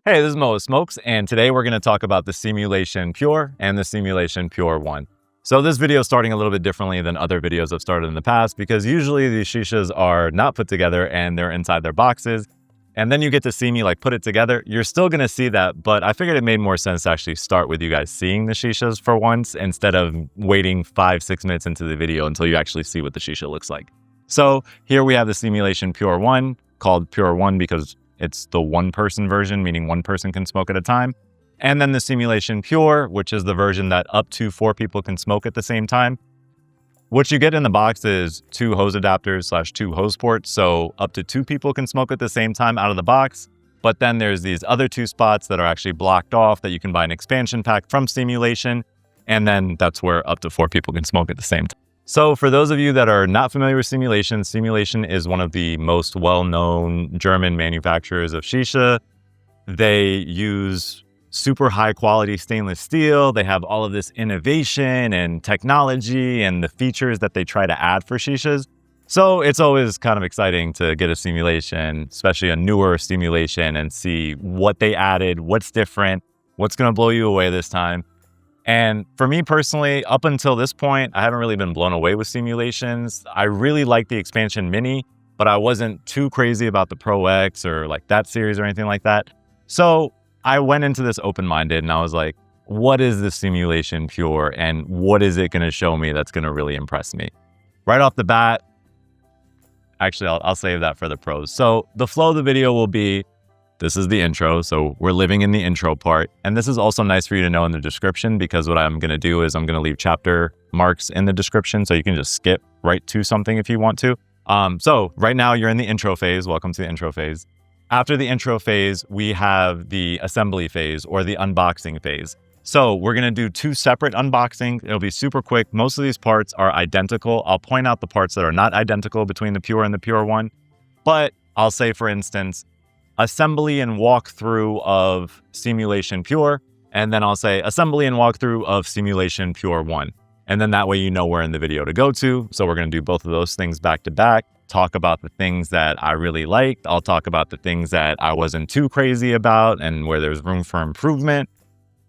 Hey, this is Moa Smokes, and today we're going to talk about the Steamulation Pure and the Steamulation Pure One. So this video is starting a little bit differently than other videos I've started in the past because usually these shishas are not put together and they're inside their boxes. And then you get to see me like put it together. You're still going to see that, but I figured it made more sense to actually start with you guys seeing the shishas for once instead of waiting 5-6 minutes into the video until you actually see what the shisha looks like. So here we have the Steamulation Pure One, called Pure One because it's the one-person version, meaning one person can smoke at a time. And then the Steamulation Pure, which is the version that up to 4 people can smoke at the same time. What you get in the box is 2 hose adapters / 2 hose ports, so up to 2 people can smoke at the same time out of the box. But then there's these other 2 spots that are actually blocked off that you can buy an expansion pack from Steamulation, and then that's where up to 4 people can smoke at the same time. So for those of you that are not familiar with Steamulation, Steamulation is one of the most well-known German manufacturers of shisha. They use super high quality stainless steel. They have all of this innovation and technology and the features that they try to add for shishas. So it's always kind of exciting to get a Steamulation, especially a newer Steamulation, and see what they added, what's different, what's going to blow you away this time. And for me personally, up until this point, I haven't really been blown away with Steamulations. I really like the Expansion Mini, but I wasn't too crazy about the Pro X or like that series or anything like that. So I went into this open-minded and I was like, what is the Steamulation Pure and what is it going to show me that's going to really impress me? Right off the bat, actually, I'll save that for the pros. So the flow of the video will be, this is the intro, so we're living in the intro part. And this is also nice for you to know in the description because what I'm gonna do is I'm gonna leave chapter marks in the description so you can just skip right to something if you want to. So right now you're in the intro phase. Welcome to the intro phase. After the intro phase, we have the assembly phase or the unboxing phase. So we're gonna do 2 separate unboxings. It'll be super quick. Most of these parts are identical. I'll point out the parts that are not identical between the Pure and the Pure One. But I'll say, for instance, assembly and walkthrough of Steamulation Pure, and then I'll say assembly and walkthrough of Steamulation Pure One. And then that way you know where in the video to go to. So we're going to do both of those things back to back, talk about the things that I really liked. I'll talk about the things that I wasn't too crazy about and where there's room for improvement.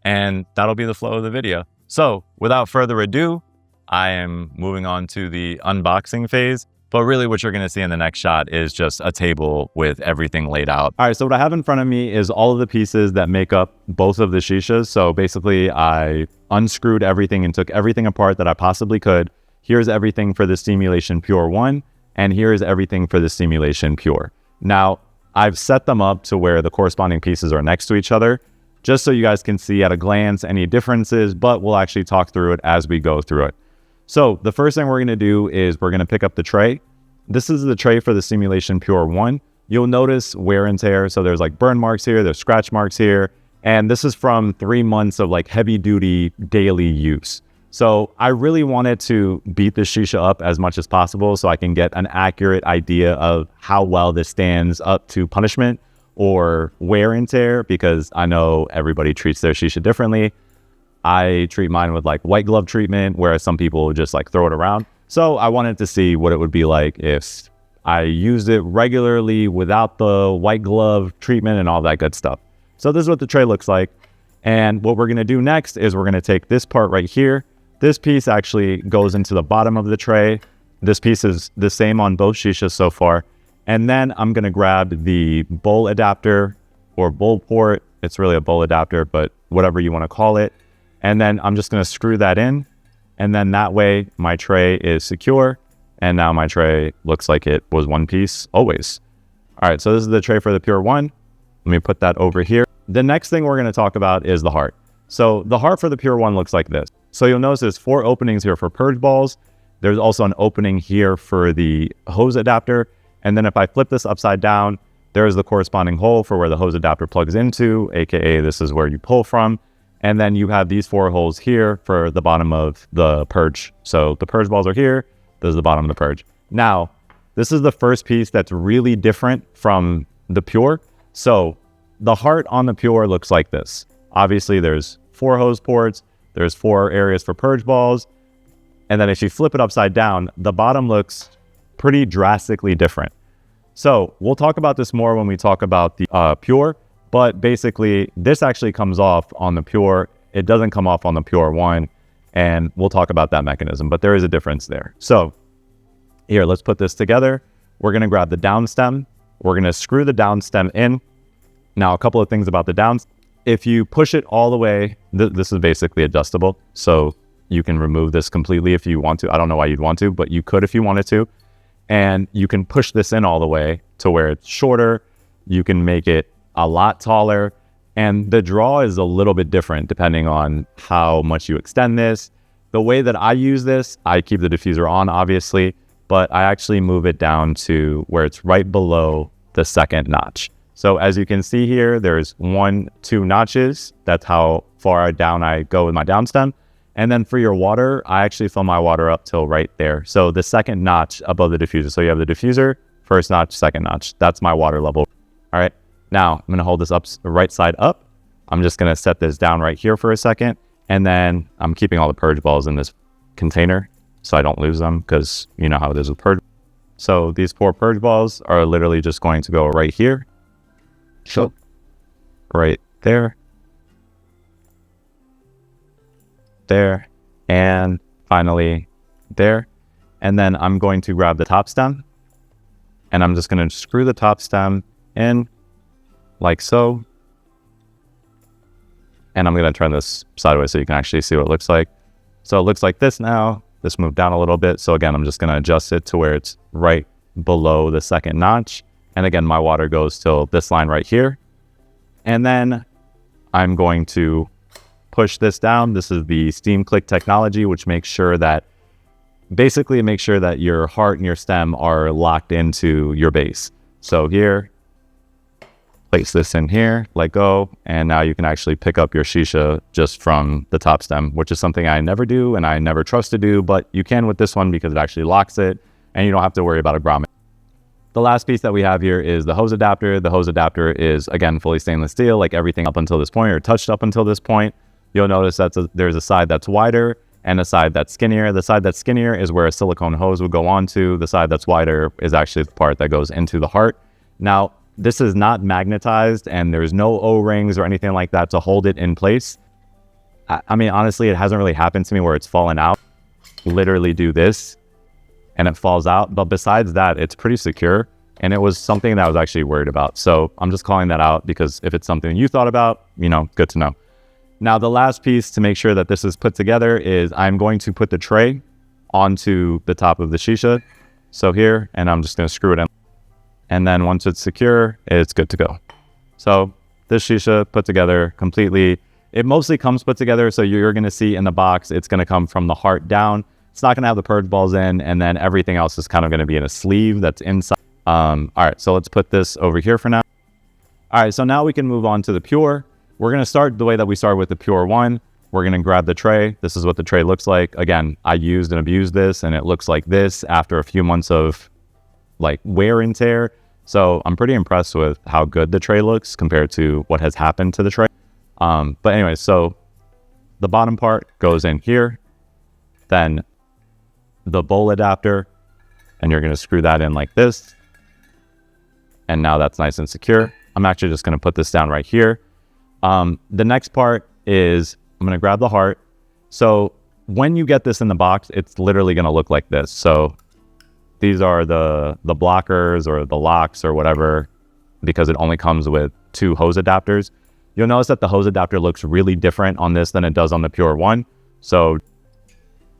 And that'll be the flow of the video. So without further ado, I am moving on to the unboxing phase. But really what you're going to see in the next shot is just a table with everything laid out. All right, so what I have in front of me is all of the pieces that make up both of the shishas. So basically I unscrewed everything and took everything apart that I possibly could. Here's everything for the Steamulation Pure One, and here's everything for the Steamulation Pure. Now, I've set them up to where the corresponding pieces are next to each other, just so you guys can see at a glance any differences, but we'll actually talk through it as we go through it. So the first thing we're going to do is we're going to pick up the tray. This is the tray for the Steamulation Pure One. You'll notice wear and tear. So there's like burn marks here, there's scratch marks here. And this is from 3 months of like heavy duty daily use. So I really wanted to beat the shisha up as much as possible so I can get an accurate idea of how well this stands up to punishment or wear and tear, because I know everybody treats their shisha differently. I treat mine with like white glove treatment, whereas some people just like throw it around. So I wanted to see what it would be like if I used it regularly without the white glove treatment and all that good stuff. So this is what the tray looks like. And what we're going to do next is we're going to take this part right here. This piece actually goes into the bottom of the tray. This piece is the same on both shishas so far. And then I'm going to grab the bowl adapter or bowl port. It's really a bowl adapter, but whatever you want to call it. And then I'm just going to screw that in. And then that way my tray is secure. And now my tray looks like it was one piece always. All right, so this is the tray for the Pure One. Let me put that over here. The next thing we're going to talk about is the heart. So the heart for the Pure One looks like this. So you'll notice there's 4 openings here for purge balls. There's also an opening here for the hose adapter. And then if I flip this upside down, there's the corresponding hole for where the hose adapter plugs into, aka this is where you pull from. And then you have these 4 holes here for the bottom of the purge. So the purge balls are here. This is the bottom of the purge. Now, this is the first piece that's really different from the Pure. So the heart on the Pure looks like this. Obviously, there's 4 hose ports. There's 4 areas for purge balls. And then if you flip it upside down, the bottom looks pretty drastically different. So we'll talk about this more when we talk about the Pure. But basically, this actually comes off on the Pure. It doesn't come off on the Pure One, and we'll talk about that mechanism, but there is a difference there. So here, let's put this together. We're gonna grab the down stem. We're gonna screw the down stem in. Now, a couple of things about the downs. If you push it all the way, this is basically adjustable. So you can remove this completely if you want to. I don't know why you'd want to, but you could if you wanted to. And you can push this in all the way to where it's shorter. You can make it a lot taller, and the draw is a little bit different depending on how much you extend this. The way that I use this, I keep the diffuser on obviously, but I actually move it down to where it's right below the second notch. So as you can see here, there's 1, 2 notches. That's how far down I go with my down stem. And then for your water, I actually fill my water up till right there. So the second notch above the diffuser. So you have the diffuser, first notch, second notch. That's my water level. All right. Now I'm going to hold this up, the right side up. I'm just going to set this down right here for a second. And then I'm keeping all the purge balls in this container so I don't lose them, because you know how it is with purge. So these 4 purge balls are literally just going to go right here. So right there, there, and finally there. And then I'm going to grab the top stem, and I'm just going to screw the top stem in like so. And I'm going to turn this sideways so you can actually see what it looks like. So it looks like this now. This moved down a little bit. So again, I'm just going to adjust it to where it's right below the second notch. And again, my water goes till this line right here. And then I'm going to push this down. This is the steam click technology, which makes sure that basically it makes sure that your heart and your stem are locked into your base. So here, place this in here, let go, and now you can actually pick up your shisha just from the top stem, which is something I never do and I never trust to do, but you can with this one because it actually locks it and you don't have to worry about a grommet. The last piece that we have here is the hose adapter. The hose adapter is, again, fully stainless steel, like everything up until this point, or touched up until this point. You'll notice that there's a side that's wider and a side that's skinnier. The side that's skinnier is where a silicone hose would go onto. The side that's wider is actually the part that goes into the heart. Now, this is not magnetized and there's no O-rings or anything like that to hold it in place. I mean, honestly, it hasn't really happened to me where it's fallen out. Literally do this and it falls out. But besides that, it's pretty secure. And it was something that I was actually worried about. So I'm just calling that out because if it's something you thought about, you know, good to know. Now, the last piece to make sure that this is put together is I'm going to put the tray onto the top of the shisha. So here, and I'm just going to screw it in. And then once it's secure, it's good to go. So this shisha put together completely, it mostly comes put together. So you're going to see in the box, it's going to come from the heart down. It's not going to have the purge balls in, and then everything else is kind of going to be in a sleeve that's inside. All right, so let's put this over here for now. All right, so now we can move on to the Pure. We're going to start the way that we started with the Pure One. We're going to grab the tray. This is what the tray looks like. Again, I used and abused this, and it looks like this after a few months of like wear and tear. So I'm pretty impressed with how good the tray looks compared to what has happened to the tray. But anyway, so the bottom part goes in here, then the bowl adapter, and you're going to screw that in like this. And now that's nice and secure. I'm actually just going to put this down right here. The next part is I'm going to grab the heart. So when you get this in the box, it's literally going to look like this. So these are the blockers or the locks or whatever, because it only comes with 2 hose adapters. You'll notice that the hose adapter looks really different on this than it does on the Pure One. So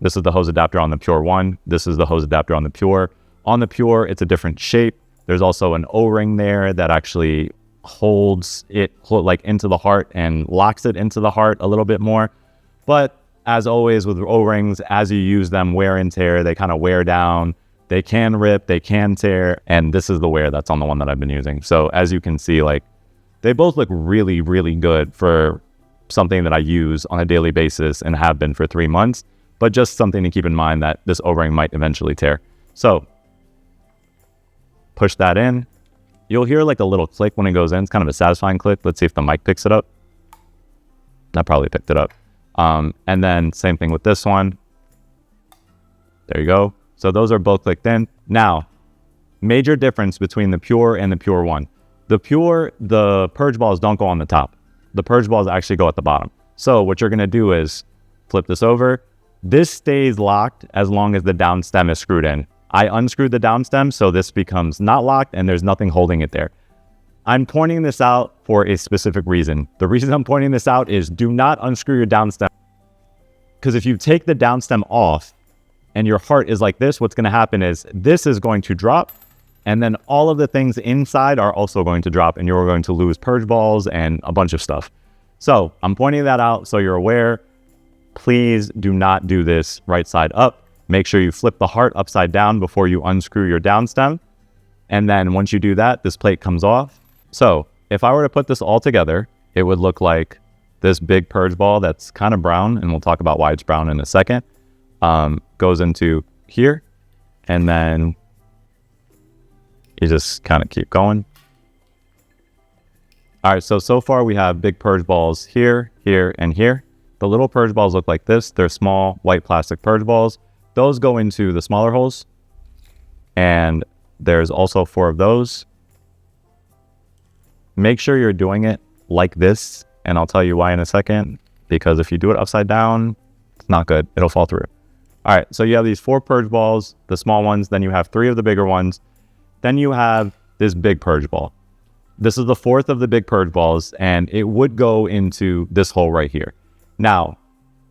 this is the hose adapter on the Pure One. This is the hose adapter on the Pure. On the Pure, it's a different shape. There's also an O-ring there that actually holds it like into the heart and locks it into the heart a little bit more. But as always with O-rings, as you use them, wear and tear, they kind of wear down. They can rip, they can tear, and this is the wear that's on the one that I've been using. So as you can see, like they both look really, really good for something that I use on a daily basis and have been for 3 months, but just something to keep in mind that this O-ring might eventually tear. So push that in. You'll hear like a little click when it goes in. It's kind of a satisfying click. Let's see if the mic picks it up. That probably picked it up. And then same thing with this one. There you go. So those are both clicked in. Now, major difference between the Pure and the Pure One. The purge balls don't go on the top. The purge balls actually go at the bottom. So what you're going to do is flip this over. This stays locked as long as the down stem is screwed in. I unscrewed the down stem, so this becomes not locked and there's nothing holding it there. I'm pointing this out for a specific reason. The reason I'm pointing this out is do not unscrew your down stem. Because if you take the down stem off and your heart is like this, what's going to happen is this is going to drop, and then all of the things inside are also going to drop, and you're going to lose purge balls and a bunch of stuff. So I'm pointing that out so you're aware. Please do not do this right side up. Make sure you flip the heart upside down before you unscrew your down stem. And then once you do that, this plate comes off. So if I were to put this all together, it would look like this big purge ball that's kind of brown, and we'll talk about why it's brown in a second, goes into here, and then you just kind of keep going. All right, so far we have big purge balls here, here, and here. The little purge balls look like this. They're small white plastic purge balls. Those go into the smaller holes, and there's also 4 of those. Make sure you're doing it like this, and I'll tell you why in a second, because if you do it upside down, it's not good. It'll fall through. All right, so you have these 4 purge balls, the small ones, then you have 3 of the bigger ones. Then you have this big purge ball. This is the 4th of the big purge balls, and it would go into this hole right here. Now,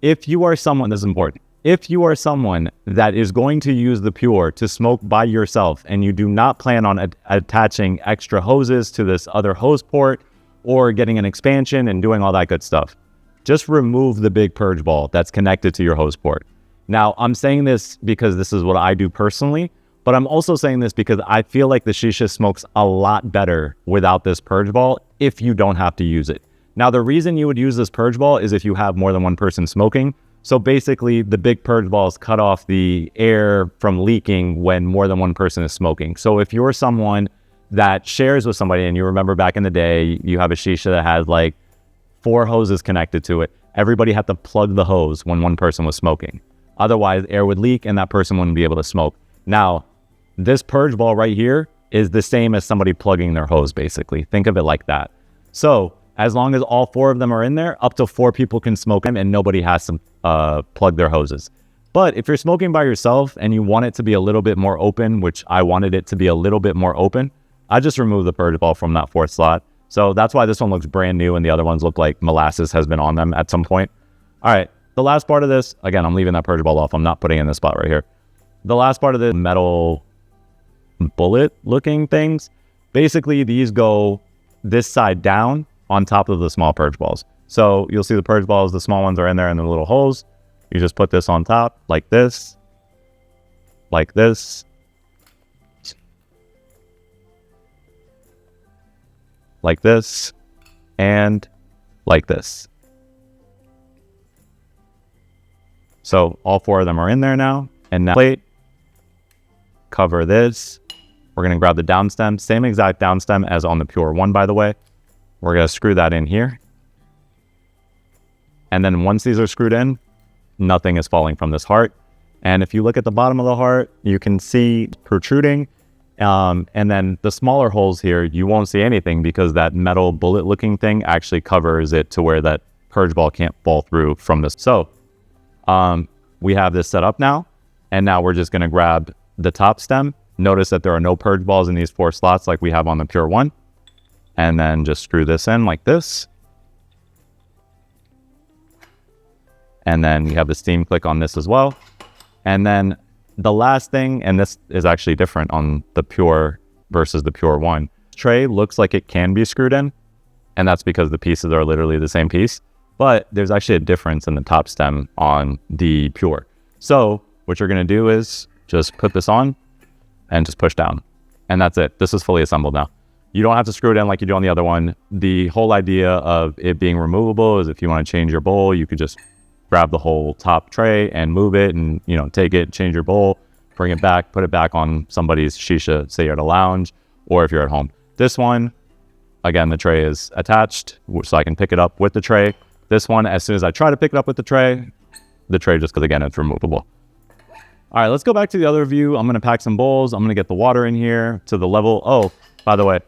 if you are someone, this is important. If you are someone that is going to use the Pure to smoke by yourself, and you do not plan on attaching extra hoses to this other hose port or getting an expansion and doing all that good stuff, just remove the big purge ball that's connected to your hose port. Now, I'm saying this because this is what I do personally, but I'm also saying this because I feel like the Shisha smokes a lot better without this purge ball if you don't have to use it. Now, the reason you would use this purge ball is if you have more than one person smoking. So basically, the big purge balls cut off the air from leaking when more than one person is smoking. So if you're someone that shares with somebody, and you remember back in the day, you have a Shisha that has like 4 hoses connected to it, everybody had to plug the hose when one person was smoking. Otherwise, air would leak and that person wouldn't be able to smoke. Now, this purge ball right here is the same as somebody plugging their hose, basically. Think of it like that. So as long as all 4 of them are in there, up to 4 people can smoke them and nobody has to plug their hoses. But if you're smoking by yourself and you want it to be a little bit more open, which I wanted it to be a little bit more open, I just removed the purge ball from that 4th slot. So that's why this one looks brand new and the other ones look like molasses has been on them at some point. All right, the last part of this, again, I'm leaving that purge ball off. I'm not putting it in this spot right here. The last part of the metal bullet looking things, basically these go this side down on top of the small purge balls. So you'll see the purge balls, the small ones are in there in the little holes. You just put this on top like this, like this, like this, and like this. So all 4 of them are in there now. And now plate, cover this. We're gonna grab the down stem, same exact down stem as on the Pure One, by the way. We're gonna screw that in here. And then once these are screwed in, nothing is falling from this heart. And if you look at the bottom of the heart, you can see protruding. And then the smaller holes here, you won't see anything because that metal bullet looking thing actually covers it to where that purge ball can't fall through from this. So we have this set up now. And now we're just gonna grab the top stem. Notice that there are no purge balls in these 4 slots like we have on the Pure One. And then just screw this in like this. And then you have the steam click on this as well. And then the last thing, and this is actually different on the Pure versus the Pure One. Tray looks like it can be screwed in, and that's because the pieces are literally the same piece. But there's actually a difference in the top stem on the Pure. So what you're gonna do is just put this on and just push down. And that's it. This is fully assembled now. You don't have to screw it in like you do on the other one. The whole idea of it being removable is if you want to change your bowl, you could just grab the whole top tray and move it and, you know, take it, change your bowl, bring it back, put it back on somebody's Shisha, say you're at a lounge, or if you're at home. This one, again, the tray is attached, so I can pick it up with the tray. This one, as soon as I try to pick it up with the tray just, because again, it's removable. All right, let's go back to the other view. I'm gonna pack some bowls. I'm gonna get the water in here to the level. Oh, by the way,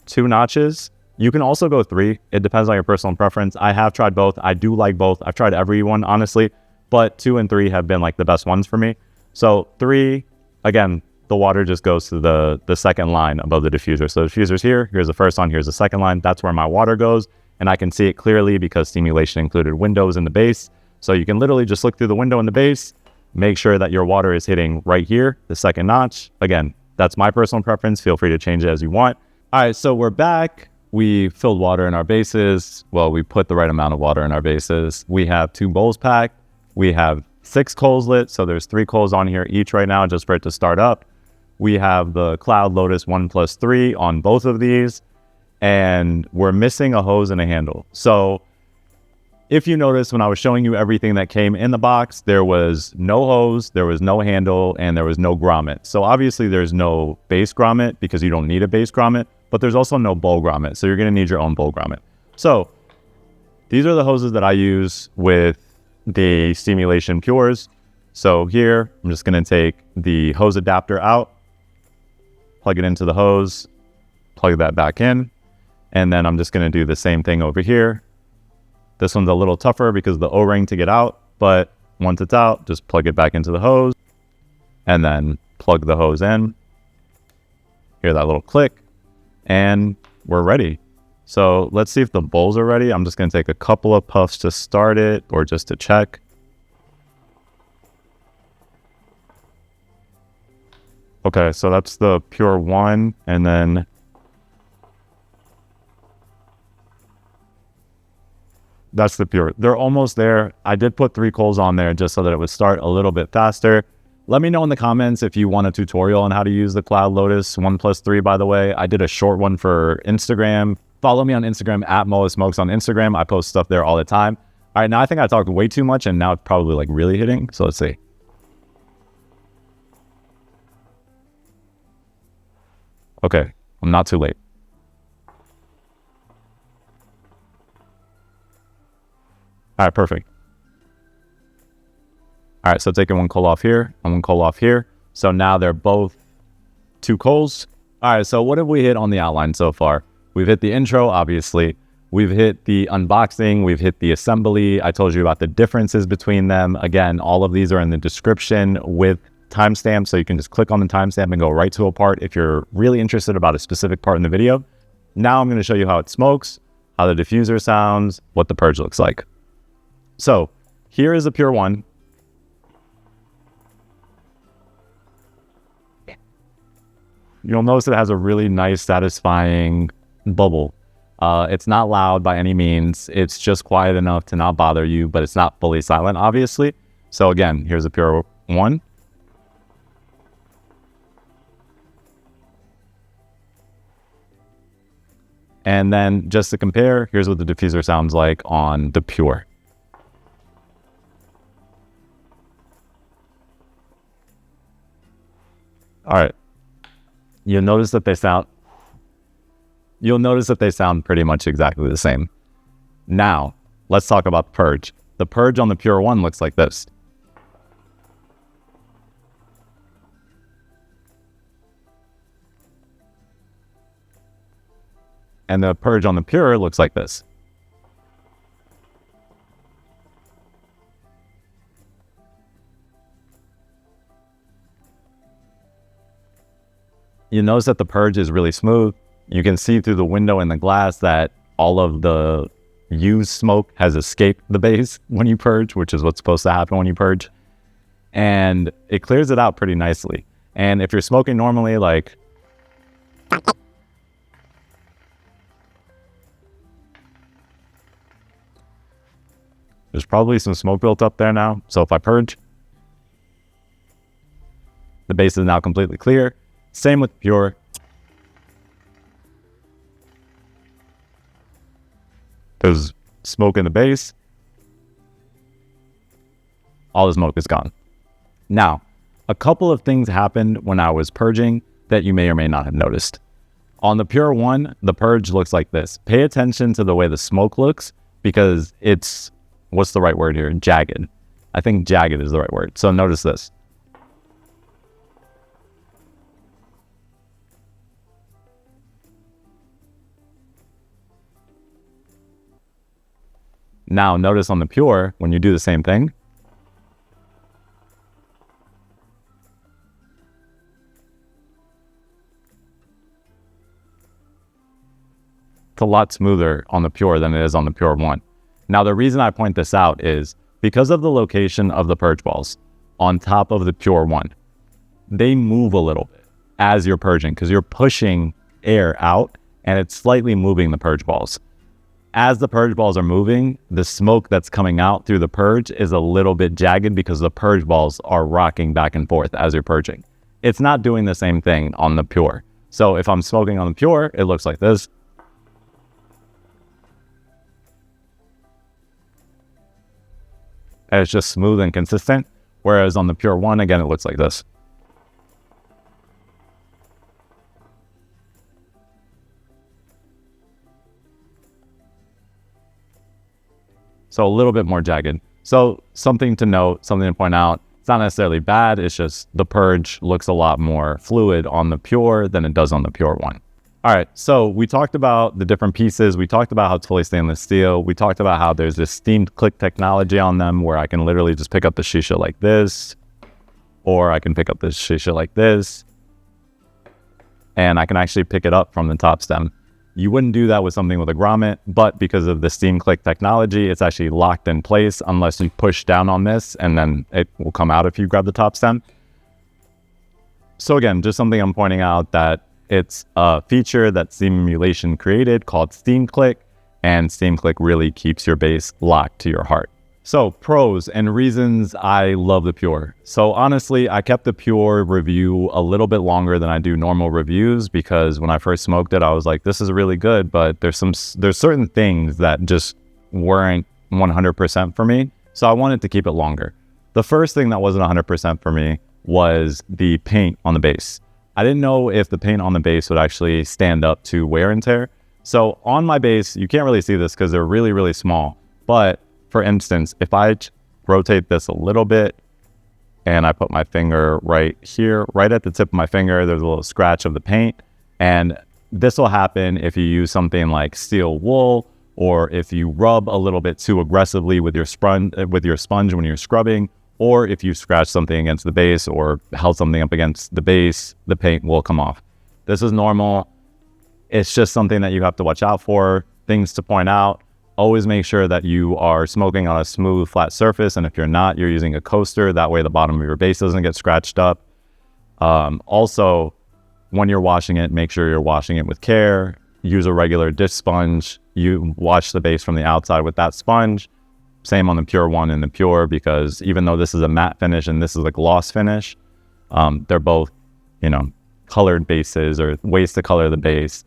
2 notches. You can also go 3. It depends on your personal preference. I have tried both. I do like both. I've tried every one, honestly, but 2 and 3 have been like the best ones for me. So 3, again, the water just goes to the second line above the diffuser. So the diffuser's here. Here's the first line. Here's the second line. That's where my water goes. And I can see it clearly because Steamulation included windows in the base. So you can literally just look through the window in the base, make sure that your water is hitting right here, the second notch. Again, that's my personal preference. Feel free to change it as you want. All right, so we're back. We filled water in our bases. Well, we put the right amount of water in our bases. We have 2 bowls packed. We have 6 coals lit. So there's 3 coals on here each right now just for it to start up. We have the Cloud Lotus 1+3 on both of these. And we're missing a hose and a handle. So if you notice, when I was showing you everything that came in the box, there was no hose, there was no handle, and there was no grommet. So obviously there's no base grommet because you don't need a base grommet, but there's also no bowl grommet. So you're going to need your own bowl grommet. So these are the hoses that I use with the Steamulation Pures. So here, I'm just going to take the hose adapter out, plug it into the hose, plug that back in, and then I'm just going to do the same thing over here. This one's a little tougher because of the O-ring to get out, but once it's out, just plug it back into the hose and then plug the hose in. Hear that little click, and we're ready. So let's see if the bowls are ready. I'm just going to take a couple of puffs to start it or just to check. Okay, so that's the Pure One, and then that's the Pure. They're almost there. I did put 3 coals on there just so that it would start a little bit faster. Let me know in the comments if you want a tutorial on how to use the Cloud Lotus 1+3, by the way. I did a short one for Instagram. Follow me on Instagram at Moa Smokes on Instagram. I post stuff there all the time. All right, now I think I talked way too much and now it's probably like really hitting. So let's see. Okay, I'm not too late. All right, perfect. All right, so taking 1 coal off here and 1 coal off here. So now they're both 2 coals. All right, so what have we hit on the outline so far? We've hit the intro, obviously. We've hit the unboxing. We've hit the assembly. I told you about the differences between them. Again, all of these are in the description with timestamps, so you can just click on the timestamp and go right to a part if you're really interested about a specific part in the video. Now I'm going to show you how it smokes, how the diffuser sounds, what the purge looks like. So here is a Pure One. You'll notice it has a really nice, satisfying bubble. It's not loud by any means. It's just quiet enough to not bother you, but it's not fully silent, obviously. So again, here's a Pure One. And then just to compare, here's what the diffuser sounds like on the Pure. All right. You'll notice that they sound pretty much exactly the same. Now, let's talk about the purge. The purge on the Pure One looks like this. And the purge on the Pure looks like this. You notice that the purge is really smooth. You can see through the window in the glass that all of the used smoke has escaped the base when you purge, which is what's supposed to happen when you purge. And it clears it out pretty nicely. And if you're smoking normally, like, there's probably some smoke built up there now. So if I purge, the base is now completely clear. Same with Pure. There's smoke in the base. All the smoke is gone. Now, a couple of things happened when I was purging that you may or may not have noticed. On the Pure One, the purge looks like this. Pay attention to the way the smoke looks because it's, what's the right word here? Jagged. I think jagged is the right word. So notice this. Now notice on the Pure, when you do the same thing, it's a lot smoother on the Pure than it is on the Pure One. Now, the reason I point this out is because of the location of the purge balls on top of the Pure One. They move a little bit as you're purging because you're pushing air out and it's slightly moving the purge balls. As the purge balls are moving, the smoke that's coming out through the purge is a little bit jagged because the purge balls are rocking back and forth as you're purging. It's not doing the same thing on the Pure. So if I'm smoking on the Pure, it looks like this. And it's just smooth and consistent. Whereas on the Pure One, again, it looks like this. So a little bit more jagged. So something to note, something to point out, it's not necessarily bad. It's just the purge looks a lot more fluid on the Pure than it does on the Pure One. All right, so we talked about the different pieces. We talked about how it's fully stainless steel. We talked about how there's this steamed click technology on them where I can literally just pick up the shisha like this, or I can pick up the shisha like this, and I can actually pick it up from the top stem. You wouldn't do that with something with a grommet, but because of the steam click technology, it's actually locked in place unless you push down on this and then it will come out if you grab the top stem. So again, just something I'm pointing out that it's a feature that Steamulation created called Steam Click, and Steam Click really keeps your bass locked to your heart. So pros and reasons I love the Pure. So honestly, I kept the Pure review a little bit longer than I do normal reviews because when I first smoked it, I was like, this is really good, but there's certain things that just weren't 100% for me. So I wanted to keep it longer. The first thing that wasn't 100% for me was the paint on the bass. I didn't know if the paint on the bass would actually stand up to wear and tear. So on my bass, you can't really see this because they're really, really small. But for instance, if I rotate this a little bit and I put my finger right here, right at the tip of my finger, there's a little scratch of the paint. And this will happen if you use something like steel wool, or if you rub a little bit too aggressively with your sponge when you're scrubbing, or if you scratch something against the base or held something up against the base, the paint will come off. This is normal. It's just something that you have to watch out for. Things to point out. Always make sure that you are smoking on a smooth, flat surface. And if you're not, you're using a coaster. That way the bottom of your base doesn't get scratched up. Also, when you're washing it, make sure you're washing it with care. Use a regular dish sponge. You wash the base from the outside with that sponge. Same on the Pure One and the Pure, because even though this is a matte finish and this is a gloss finish, they're both, colored bases or ways to color the base.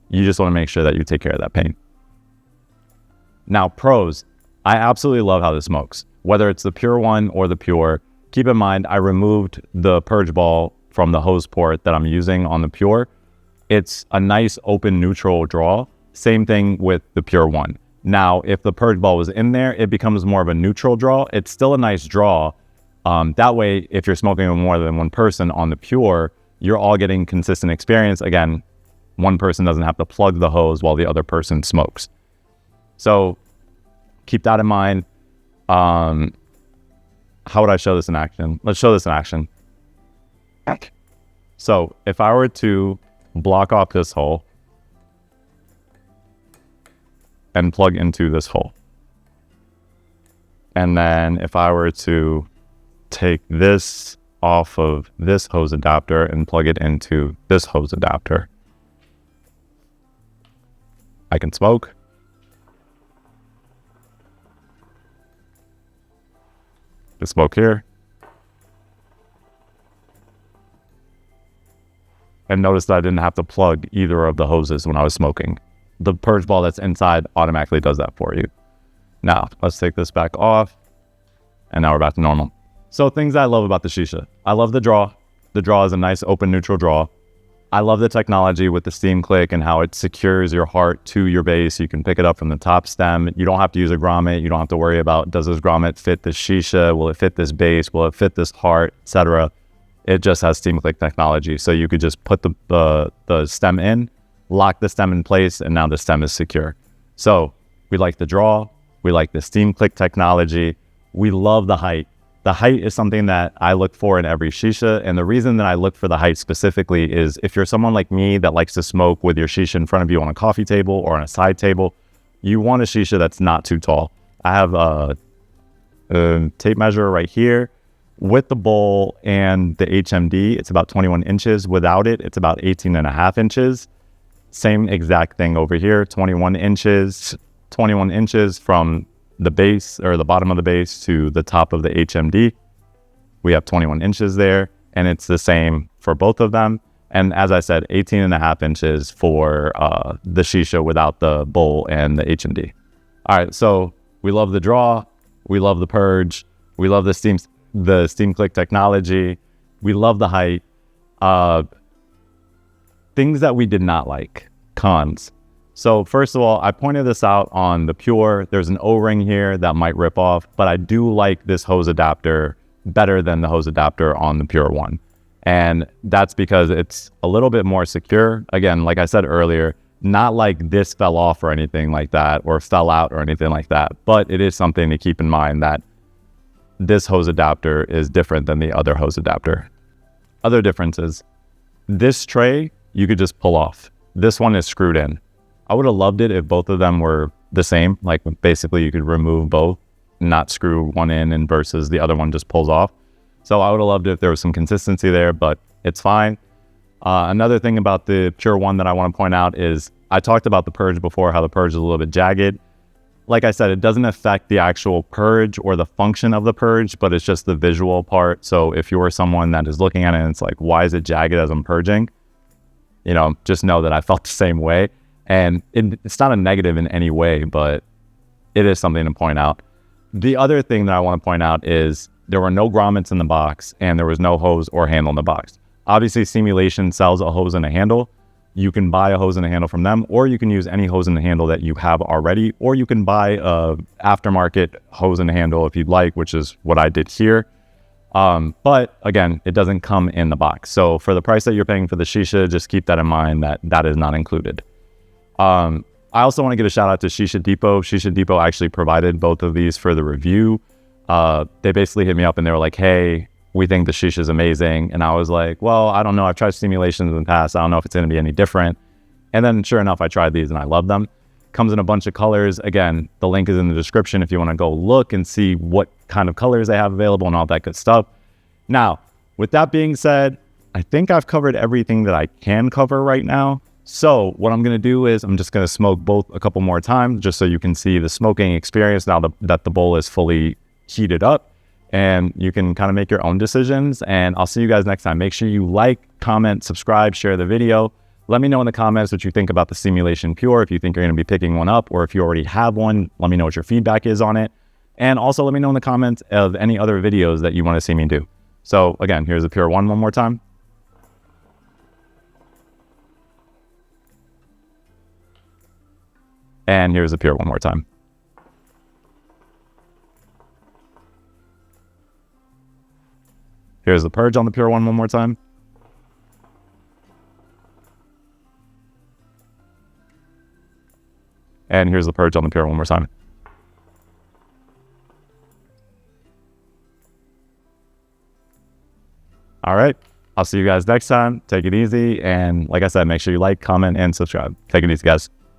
You just want to make sure that you take care of that paint. Now, pros, I absolutely love how this smokes. Whether it's the Pure One or the Pure, keep in mind, I removed the purge ball from the hose port that I'm using on the Pure. It's a nice open neutral draw. Same thing with the Pure One. Now, if the purge ball was in there, it becomes more of a neutral draw. It's still a nice draw. That way, if you're smoking with more than one person on the Pure, you're all getting consistent experience. Again, one person doesn't have to plug the hose while the other person smokes. So keep that in mind. How would I show this in action? Let's show this in action. So if I were to block off this hole and plug into this hole, and then if I were to take this off of this hose adapter and plug it into this hose adapter, I can smoke. The smoke here. And notice that I didn't have to plug either of the hoses when I was smoking. The purge ball that's inside automatically does that for you. Now, let's take this back off. And now we're back to normal. So things I love about the Shisha. I love the draw. The draw is a nice open neutral draw. I love the technology with the steam click and how it secures your heart to your base. You can pick it up from the top stem. You don't have to use a grommet. You don't have to worry about, does this grommet fit this Shisha? Will it fit this base? Will it fit this heart, etc.? It just has steam click technology. So you could just put the stem in, lock the stem in place, and now the stem is secure. So we like the draw. We like the steam click technology. We love the height. The height is something that I look for in every shisha. And the reason that I look for the height specifically is if you're someone like me that likes to smoke with your shisha in front of you on a coffee table or on a side table, you want a shisha that's not too tall. I have a tape measure right here. With the bowl and the HMD, it's about 21 inches. Without it, it's about 18.5 inches. Same exact thing over here, 21 inches from the base or the bottom of the base to the top of the HMD. We have 21 inches there, and it's the same for both of them. And as I said, 18.5 inches for the shisha without the bowl and the HMD. All right, so we love the draw, we love the purge, we love the steam click technology, we love the height. Things that we did not like, cons. So first of all, I pointed this out on the Pure. There's an O-ring here that might rip off, but I do like this hose adapter better than the hose adapter on the Pure One. And that's because it's a little bit more secure. Again, like I said earlier, not like this fell off or anything like that, or fell out or anything like that, but it is something to keep in mind that this hose adapter is different than the other hose adapter. Other differences, this tray, you could just pull off. This one is screwed in. I would have loved it if both of them were the same. Like basically you could remove both, not screw one in and versus the other one just pulls off. So I would have loved it if there was some consistency there, but it's fine. Another thing about the Pure One that I want to point out is I talked about the purge before, how the purge is a little bit jagged. Like I said, it doesn't affect the actual purge or the function of the purge, but it's just the visual part. So if you're someone that is looking at it and it's like, why is it jagged as I'm purging? You know, just know that I felt the same way. And it's not a negative in any way, but it is something to point out. The other thing that I want to point out is there were no grommets in the box and there was no hose or handle in the box. Obviously, Steamulation sells a hose and a handle. You can buy a hose and a handle from them, or you can use any hose and a handle that you have already, or you can buy a aftermarket hose and a handle if you'd like, which is what I did here. But again, it doesn't come in the box. So for the price that you're paying for the shisha, just keep that in mind that that is not included. I also want to give a shout out to Shisha Depot. Shisha Depot actually provided both of these for the review. They basically hit me up and they were like, hey, we think the shisha is amazing. And I was like, well, I don't know. I've tried Steamulations in the past. I don't know if it's going to be any different. And then sure enough, I tried these and I love them. Comes in a bunch of colors. Again, the link is in the description if you want to go look and see what kind of colors they have available and all that good stuff. Now, with that being said, I think I've covered everything that I can cover right now. So what I'm going to do is I'm just going to smoke both a couple more times just so you can see the smoking experience now that the bowl is fully heated up, and you can kind of make your own decisions. And I'll see you guys next time. Make sure you like, comment, subscribe, share the video. Let me know in the comments what you think about the Steamulation Pure, if you think you're going to be picking one up, or if you already have one, let me know what your feedback is on it. And also let me know in the comments of any other videos that you want to see me do. So again, here's the Pure One more time. And here's the Pure one more time. Here's the purge on the Pure one more time. And here's the purge on the Pure one more time. All right. I'll see you guys next time. Take it easy. And like I said, make sure you like, comment, and subscribe. Take it easy, guys.